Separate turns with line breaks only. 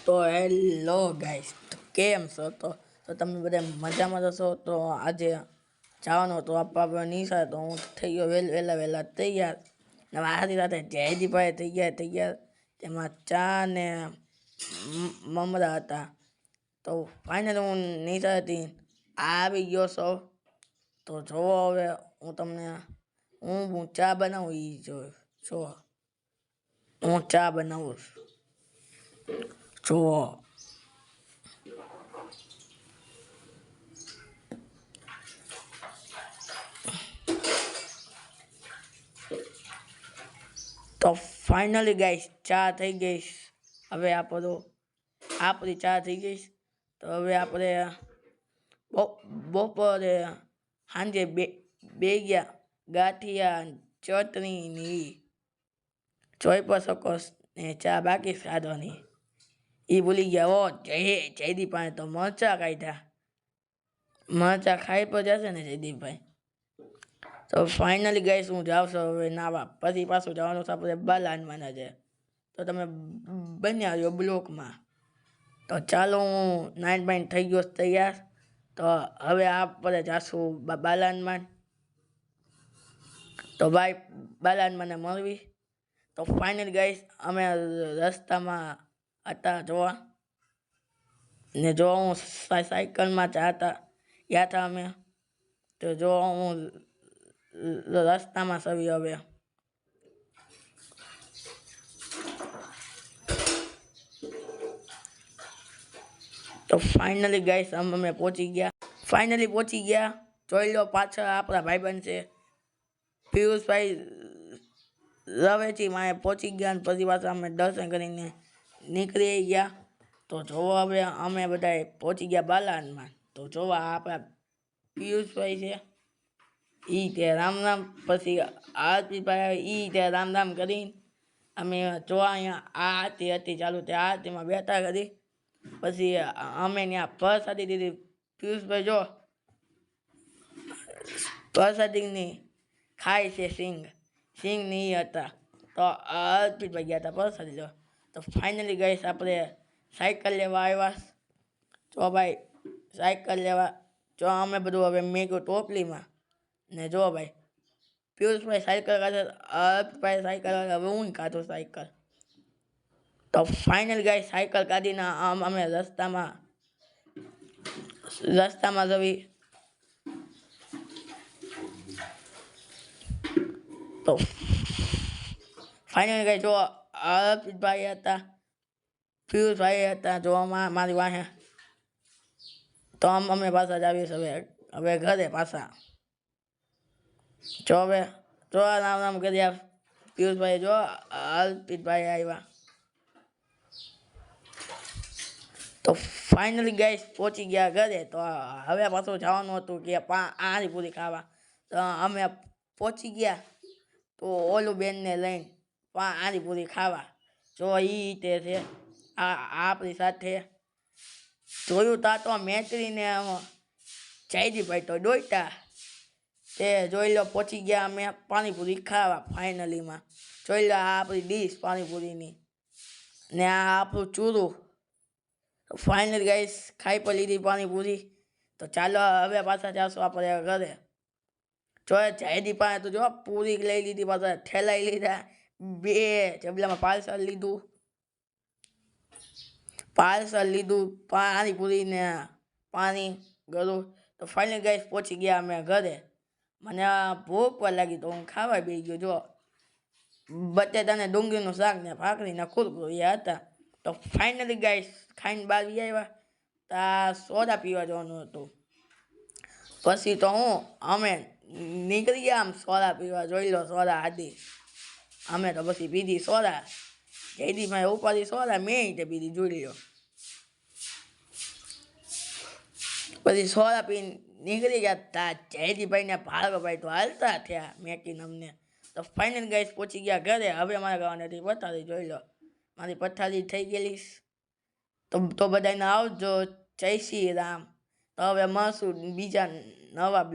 તો hello guys, કેમ છો? તો તમે બધા મજામાં જશો. તો આજે જવાનો તો આપણે નિશા, તો હું થઈ ગયો વહેલા તૈયાર. ને મારી સાથે જયદીભાઈ થઈ ગયા તૈયાર. તેમાં ચા ને મમરા હતા. તો ફાઇનલ હું નિશાથી આવી ગયો છો. તો જોવો હવે હું ચા બનાવું એ જો હું ચા બનાવું જુઓ. તો ફાઇનલી ગાઈસ ચા થઈ ગઈ. હવે આપણી ચા થઈ ગઈ. તો હવે આપણે બપોરે સાંજે બે ગયા ગાંઠિયા ચટણીની જોઈ પણ શકો ને ચા બાકી ખાધવાની એ ભૂલી ગયા. ઓ જયદીપભાઈ તો મરચા કાઢ્યા. મરચા ખાઈ પણ જશે ને જયદીપભાઈ. તો ફાઇનલી ગાઈસ હું જાઉં છું હવે નાવા. પછી પાછું જવાનું છે આપણે બાલાનવાના છે. તો તમે બન્યા આવ્યો બ્લોકમાં. તો ચાલો હું નાઇટ થઈ ગયો તૈયાર. તો હવે આપણે જાશું બાલાનમાં. તો ભાઈ બાલાનમાંને મળવી. તો ફાઇનલ ગાઈસ અમે રસ્તામાં હતા જોવા. ને જો હું સાયકલમાં ગયા હતા અમે. તો જો હું રસ્તામાં સવી હવે. તો ફાઇનલી ગાઈસ અમે પહોંચી ગયા. જોઈ લો પાછળ આપણા ભાઈબંધ છે પિયુષભાઈ રવેચી માએ પહોંચી ગયા. અને પછી પાછા અમે દર્શન કરીને નીકળી ગયા. તો જોવો હવે અમે બધા પહોંચી ગયા બાલાનમાં. તો જોવા આપણા પિયુષભાઈ છે એ તે રામ પછી આરતીભાઈ એ તે રામ કરીને અમે જોવા અહીંયા આરતી હતી ચાલુ. તે આરતીમાં બેઠા કરી. પછી અમે ત્યાં પ્રસાદી દીધી. પિયુષભાઈ જો પ્રસાદીની ખાય છે સિંગ ની હતા. તો અર્પિતભાઈ ગયા હતા પ્રસાદી લો. તો ફાઇનલી ગઈશ આપણે સાયકલ લેવા આવ્યા. જો ભાઈ સાયકલ લેવા જો અમે બધું હવે મેગું ટોપલીમાં. ને જો ભાઈ પિયુષભાઈ સાયકલ કાઢે, અર્પિતભાઈ સાયકલ, હવે હું કાઢું સાયકલ. તો ફાઇનલ ગાઈસ સાયકલ કાઢીને અમે રસ્તામાં જવી. તો ફાઇનલ ગાઈસ જો અર્પિતભાઈ હતા, પિયુષભાઈ હતા જો મારી વાહે. તો અમે પાછા જ આવીશ હવે ઘરે પાછા. જો હવે જો રામ કર્યા પિયુષભાઈ. જો અર્પિતભાઈ આવ્યા. તો ફાઇનલી ગાઈસ પહોંચી ગયા ઘરે. તો હવે પાછું જવાનું હતું કે પાણીપુરી ખાવા. તો અમે પહોંચી ગયા. તો ઓલું બેનને લઈને પાણીપુરી ખાવા. જો એ તે છે આપણી સાથે. જોયું તા તો મેત્રીને જયદીપભાઈ તો દોડતા. તે જોઈ લો પહોંચી ગયા અમે પાણીપુરી ખાવા ફાઇનલીમાં. જોઈ લો આ આપણી ડીશ પાણીપુરીની ને આ આપણું ચૂરું. ફાઇનલ ગાઈસ ખાઈ પણ લીધી પાણીપુરી. તો ચાલો હવે પાછા જશું આપણે ઘરે. જો જયદીપભાઈ તો જો પૂરી લઈ લીધી, પાછા ઠેલાઈ લીધા. 2 જબલામાં પાર્સલ લીધું પાણીપુરી ને પાણી ગળું. તો ફાઇનલ ગાઈસ પહોંચી ગયા અમે ઘરે. મને ભૂખ પણ લાગી તો હું ખાવા બેસી ગયો. જો બટેટાને ડુંગળીનું શાક ને ભાખરીને કુરકુરિયા હતા. તો ફાઇનલી ગાઈસ ખાઈને બહાર આવ્યા. તા સોડા પીવા જવાનું હતું. પછી તો અમે નીકળી ગયા આમ સોડા પીવા. જોઈ લો સોડા હતી. અમે તો પછી પીધી સોડા. જયદીપભાઈ ઉપાડી સોડા, મેં તે પીધી. જોઈ લો પછી સોડા પીને નીકળી ગયા. તા જયદીપભાઈને ભાર્ગવભાઈ તો હાલતા થયા મેકીને અમને. તો ફાઇનલ ગાઈસ પહોંચી ગયા ઘરે. હવે મારે ગાવાની હતી પથારી. જોઈ લો મારી પથારી થઈ ગયેલી. તો બધાને આવજો. જય શ્રી રામ. તો હવે મળશું બીજા નવા